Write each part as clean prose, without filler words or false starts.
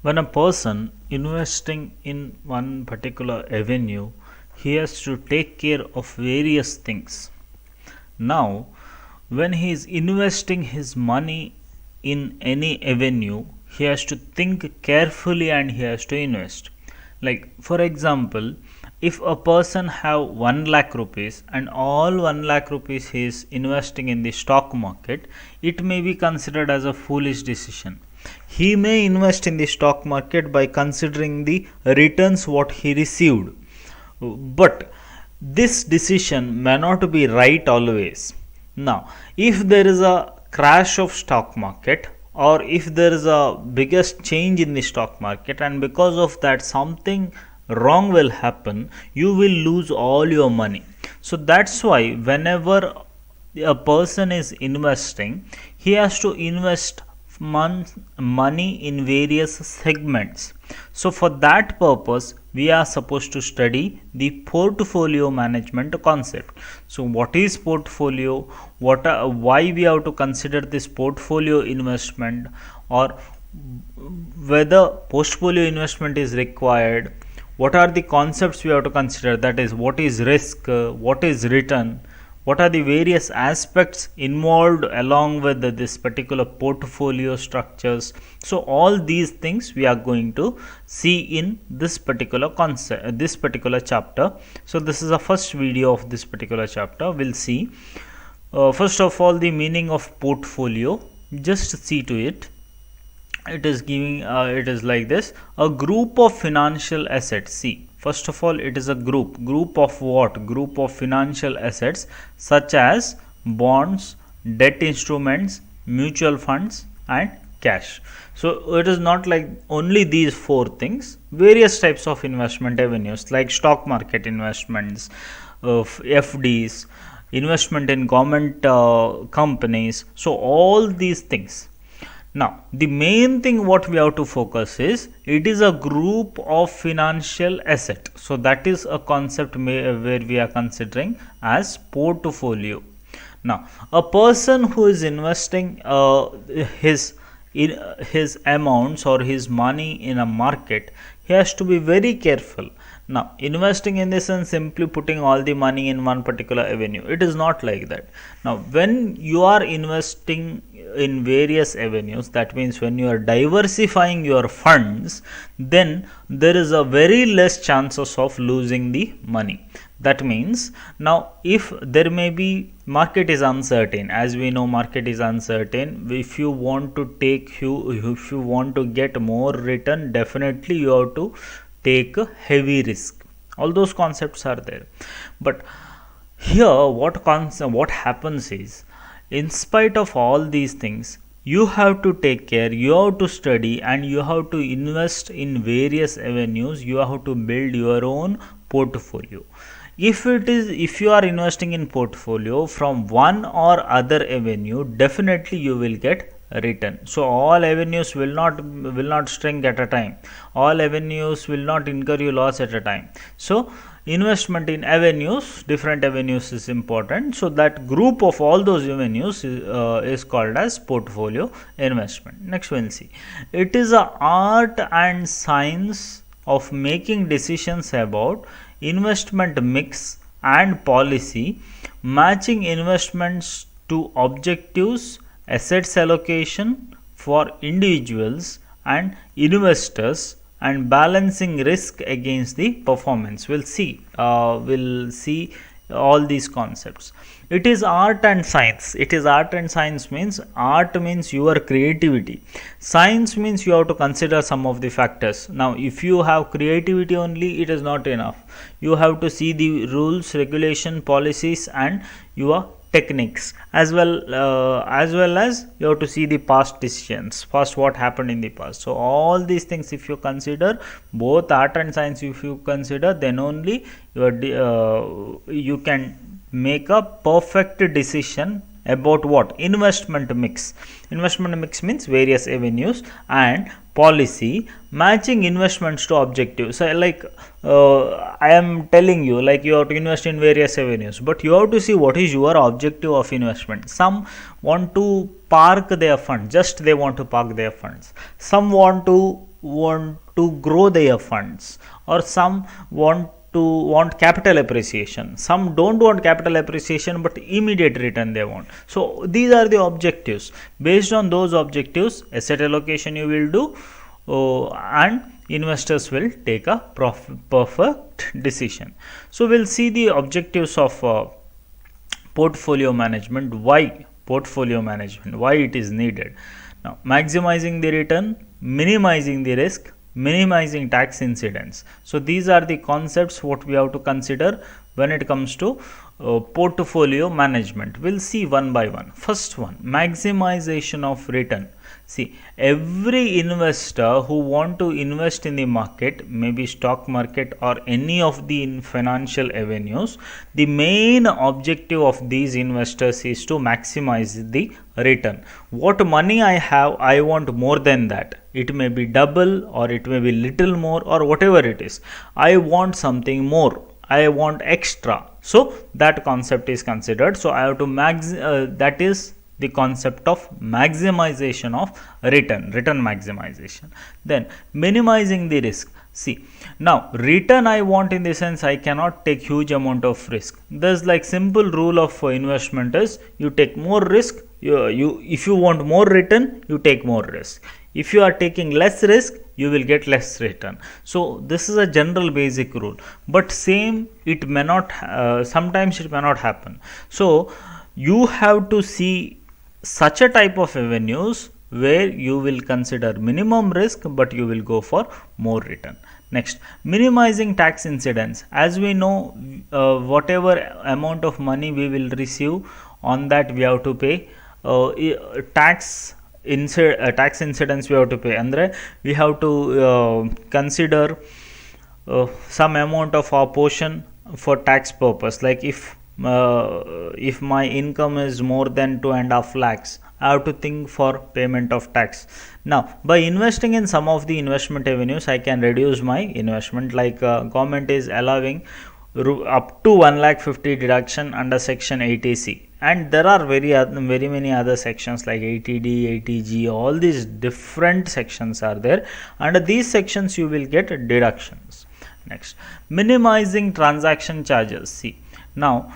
When a person investing in one particular avenue, he has to take care of various things. Now, when he is investing his money in any avenue, he has to think carefully and he has to invest. Like for example, if a person have 1 lakh rupees and all 1 lakh rupees he is investing in the stock market, it may be considered as a foolish decision. He may invest in the stock market by considering the returns what he received, but this decision may not be right always. Now, if there is a crash of stock market, or if there is a biggest change in the stock market, and because of that something wrong will happen, you will lose all your money. So that's why whenever a person is investing, he has to invest money in various segments. So for that purpose, we are supposed to study the portfolio management concept. So what is portfolio? Why we have to consider this portfolio investment, or whether portfolio investment is required? What are the concepts we have to consider? That is, what is risk? What is return? What are the various aspects involved along with this particular portfolio structures? So all these things we are going to see in this particular concept, this particular chapter. So this is the first video of this particular chapter. We'll see first of all the meaning of portfolio. Just see to it. It is giving it is like this: a group of financial assets. See, first of all, it is a group of what? Group of financial assets such as bonds, debt instruments, mutual funds and cash. So it is not like only these four things. Various types of investment avenues like stock market investments, FDs, investment in government companies. So all these things. Now, the main thing what we have to focus is, it is a group of financial asset. So that is a concept where we are considering as portfolio. Now, a person who is investing his amounts or his money in a market, he has to be very careful. Now, investing in this sense, simply putting all the money in one particular avenue, it is not like that. Now, when you are investing in various avenues, that means when you are diversifying your funds, then there is a very less chances of losing the money. That means, now if there may be, market is uncertain, as we know market is uncertain. If you want to if you want to get more return, definitely you have to take a heavy risk. All those concepts are there, but here what happens is, in spite of all these things, you have to take care, you have to study, and you have to invest in various avenues. You have to build your own portfolio. If you are investing in portfolio from one or other avenue, definitely you will get return. So all avenues will not string at a time. All avenues will not incur you loss at a time. So investment in avenues, different avenues is important. So that group of all those avenues is called as portfolio investment. Next we'll see. It is an art and science of making decisions about investment mix and policy, matching investments to objectives, assets allocation for individuals and investors, and balancing risk against the performance. We'll see all these concepts. It is art and science. It is art and science means, art means your creativity, science means you have to consider some of the factors. Now if you have creativity only, it is not enough. You have to see the rules, regulation, policies and your techniques, as well as you have to see the past decisions, past what happened in the past. So all these things if you consider, both art and science if you consider, then only you can make a perfect decision about what? Investment mix. Investment mix means various avenues, and policy, matching investments to objectives. So like I am telling you, like you have to invest in various avenues, but you have to see what is your objective of investment. Some want to park their funds, just they want to park their funds. Some want to want to grow their funds, or some want capital appreciation, some don't want capital appreciation but immediate return they want. So these are the objectives. Based on those objectives, asset allocation you will do, and investors will take a perfect decision. So we'll see the objectives of portfolio management. Why portfolio management, why it is needed. Now, maximizing the return, minimizing the risk, minimizing tax incidents. So these are the concepts what we have to consider when it comes to portfolio management. We'll see one by one. First one, maximization of return. See, every investor who want to invest in the market, maybe stock market or any of the financial avenues, the main objective of these investors is to maximize the return. What money I have, I want more than that. It may be double or it may be little more or whatever it is. I want something more. I want extra. So that concept is considered. So I have to that is the concept of maximization of return maximization. Then minimizing the risk. See, now return I want in the sense I cannot take huge amount of risk. Thus, like simple rule of investment is you take more risk. If you want more return, you take more risk. If you are taking less risk, you will get less return. So this is a general basic rule, but same it may not, sometimes it may not happen. So you have to see such a type of avenues where you will consider minimum risk but you will go for more return. Next, minimizing tax incidents. As we know, whatever amount of money we will receive, on that we have to pay tax incidents we have to pay. Andre, we have to consider some amount of our portion for tax purpose. Like if my income is more than 2.5 lakhs, I have to think for payment of tax. Now, by investing in some of the investment avenues, I can reduce my investment. Like government is allowing up to 1,50,000 deduction under section 80C, and there are very many other sections like 80D, 80G. All these different sections are there. Under these sections, you will get deductions. Next, minimizing transaction charges. See, now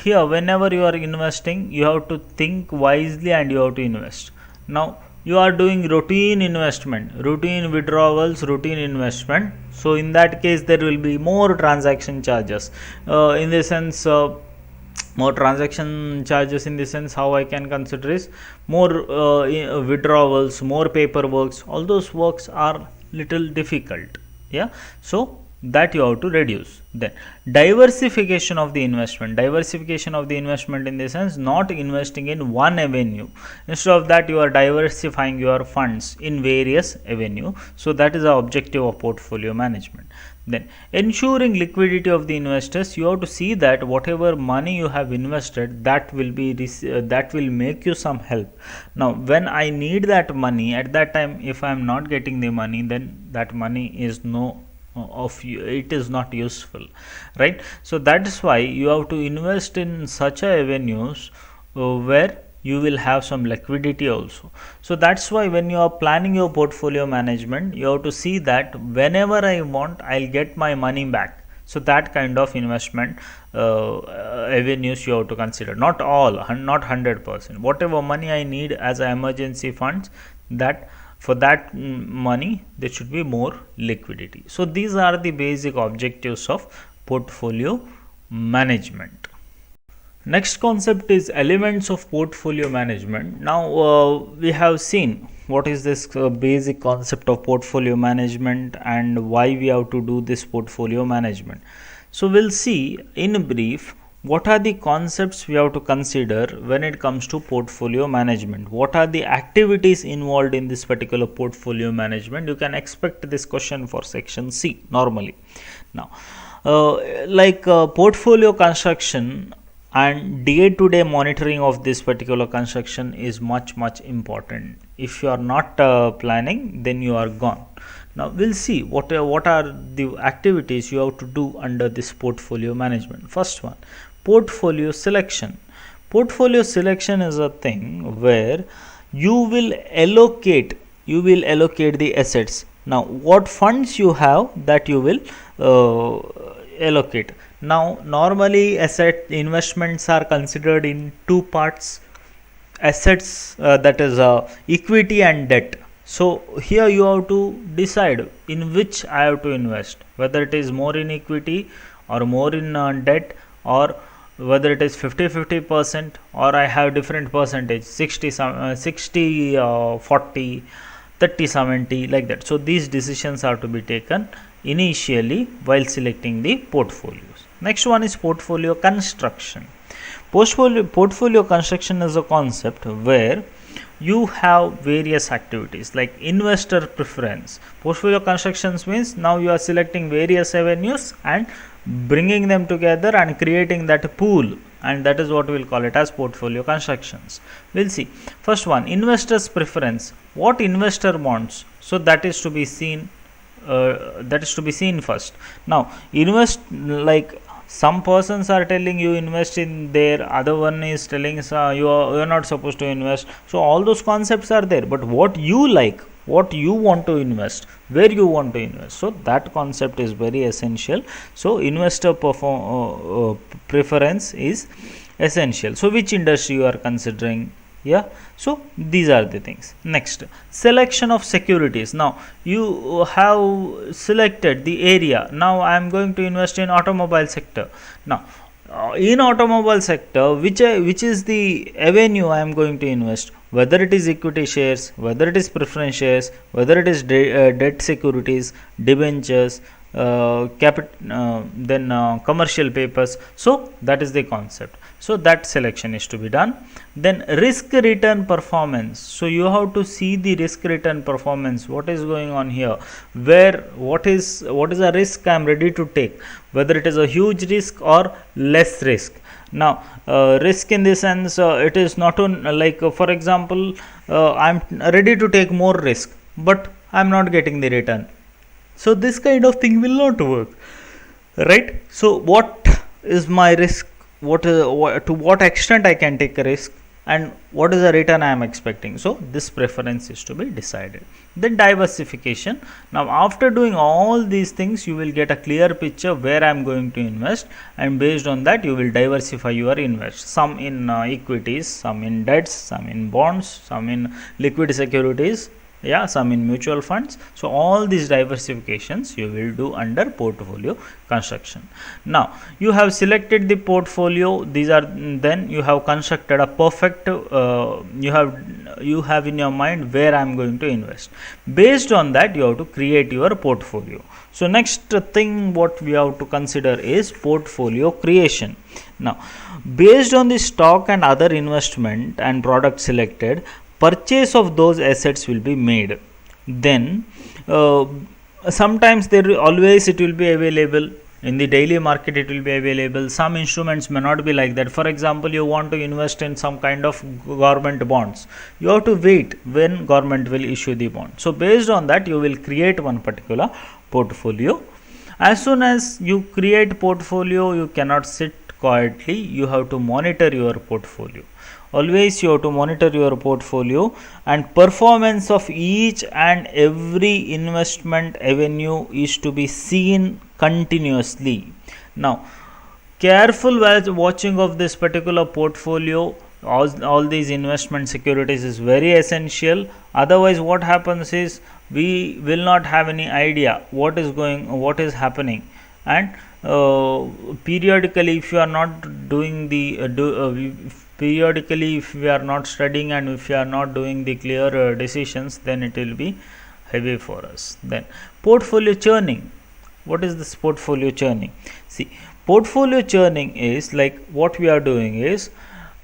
here whenever you are investing, you have to think wisely and you have to invest. Now you are doing routine investment, routine withdrawals, routine investment. So in that case there will be more transaction charges. In the sense, more transaction charges in the sense how I can consider is more withdrawals, more paperwork. All those works are little difficult. Yeah, so that you have to reduce. Then diversification of the investment. Diversification of the investment in the sense not investing in one avenue. Instead of that, you are diversifying your funds in various avenue. So that is the objective of portfolio management. Then ensuring liquidity of the investors. You have to see that whatever money you have invested, that will be that will make you some help. Now when I need that money, at that time if I am not getting the money, then that money is it is not useful, right? So that is why you have to invest in such avenues where you will have some liquidity also. So that's why when you are planning your portfolio management, you have to see that whenever I want, I'll get my money back. So that kind of investment avenues you have to consider. Not all, not 100%. Whatever money I need as an emergency funds, that for that money there should be more liquidity. So these are the basic objectives of portfolio management. Next concept is elements of portfolio management. Now we have seen what is this basic concept of portfolio management and why we have to do this portfolio management. So we'll see in brief what are the concepts we have to consider when it comes to portfolio management. What are the activities involved in this particular portfolio management? You can expect this question for section C normally. Now portfolio construction and day-to-day monitoring of this particular construction is much important. If you are not planning, then you are gone. Now we'll see what are the activities you have to do under this portfolio management. First one, portfolio selection. Portfolio selection is a thing where you will allocate you will allocate the assets. Now what funds you have, that you will allocate. Now normally asset investments are considered in two parts: assets, that is equity and debt. So here you have to decide in which I have to invest, whether it is more in equity or more in debt, or whether it is 50-50% or I have different percentage, 60 40, 30-70, like that. So these decisions are to be taken initially while selecting the portfolios. Next one is portfolio construction. Portfolio construction is a concept where you have various activities like investor preference. Portfolio constructions means now you are selecting various avenues and bringing them together and creating that pool, and that is what we will call it as portfolio constructions. We'll see. First one, investors preference. What investor wants, so that is to be seen first. Now invest, like some persons are telling you invest in there, other one is telling you are not supposed to invest. So all those concepts are there, but what you like, what you want to invest, where you want to invest, so that concept is very essential. So investor preference is essential. So which industry you are considering, yeah, so these are the things. Next, selection of securities. Now you have selected the area. Now I am going to invest in automobile sector. Now in automobile sector, which is the avenue I am going to invest, whether it is equity shares, whether it is preference shares, whether it is debt securities, debentures, then commercial papers. So that is the concept. So that selection is to be done. Then risk return performance. So you have to see the risk return performance, what is going on here, where what is a risk I am ready to take, whether it is a huge risk or less risk. Now risk in the sense, it is not on, like for example, I am ready to take more risk but I am not getting the return. So this kind of thing will not work, right? So what is my risk, to what extent I can take a risk, and what is the return I am expecting. So this preference is to be decided. Then diversification. Now after doing all these things, you will get a clear picture where I am going to invest, and based on that you will diversify your invest. Some in equities, some in debts, some in bonds, some in liquid securities, yeah, some in mutual funds. So all these diversifications you will do under portfolio construction. Now you have selected the portfolio, these are, then you have constructed a perfect, you have in your mind where I am going to invest. Based on that you have to create your portfolio. So next thing what we have to consider is portfolio creation. Now based on the stock and other investment and product selected, purchase of those assets will be made. Then sometimes always it will be available in the daily market, it will be available. Some instruments may not be like that. For example, you want to invest in some kind of government bonds, you have to wait when government will issue the bond. So based on that you will create one particular portfolio. As soon as you create portfolio, you cannot sit quietly, you have to monitor your portfolio. Always you have to monitor your portfolio, and performance of each and every investment avenue is to be seen continuously. Now careful watching of this particular portfolio, all these investment securities is very essential. Otherwise what happens is we will not have any idea what is happening, and periodically if you are not doing the periodically if we are not studying and if we are not doing the clear decisions, then it will be heavy for us. Then portfolio churning. What is this portfolio churning? See, portfolio churning is like what we are doing is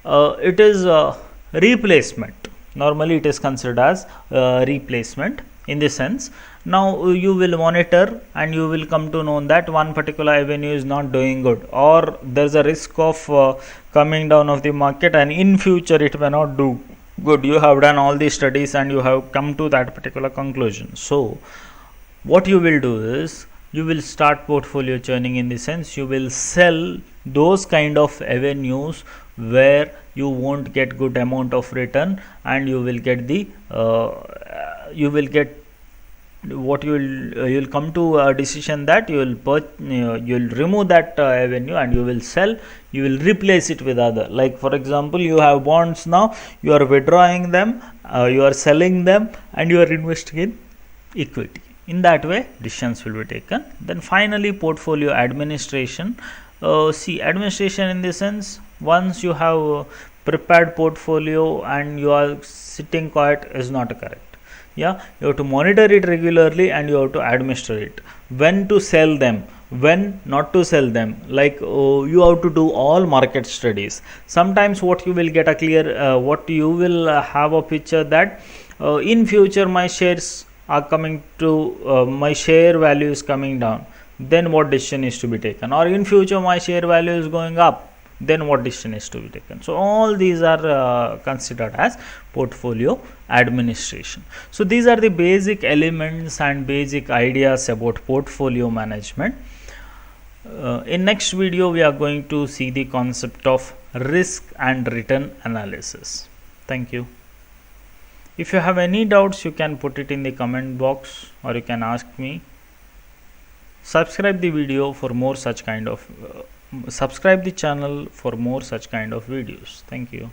it is a replacement. Normally it is considered as replacement. In this sense, now you will monitor and you will come to know that one particular avenue is not doing good, or there is a risk of coming down of the market and in future it may not do good. You have done all these studies and you have come to that particular conclusion. So what you will do is you will start portfolio churning, in the sense you will sell those kind of avenues where you won't get good amount of return and you will get the you will get what you'll come to a decision that you'll remove that avenue and you will sell, you will replace it with other. Like for example, you have bonds now, you are withdrawing them, you are selling them, and you are investing in equity. In that way decisions will be taken. Then finally, portfolio administration. See, administration in the sense, once you have prepared portfolio and you are sitting quiet is not correct. Yeah, you have to monitor it regularly and you have to administer it. When to sell them, when not to sell them, like you have to do all market studies. Sometimes what you will get a clear what you will have a picture that in future my shares are coming to my share value is coming down, then what decision is to be taken, or in future my share value is going up, then what decision is to be taken. So all these are considered as portfolio administration. So these are the basic elements and basic ideas about portfolio management. In next video we are going to see the concept of risk and return analysis. Thank you. If you have any doubts, you can put it in the comment box or you can ask me. Subscribe the video for more such kind of subscribe the channel for more such kind of videos. Thank you.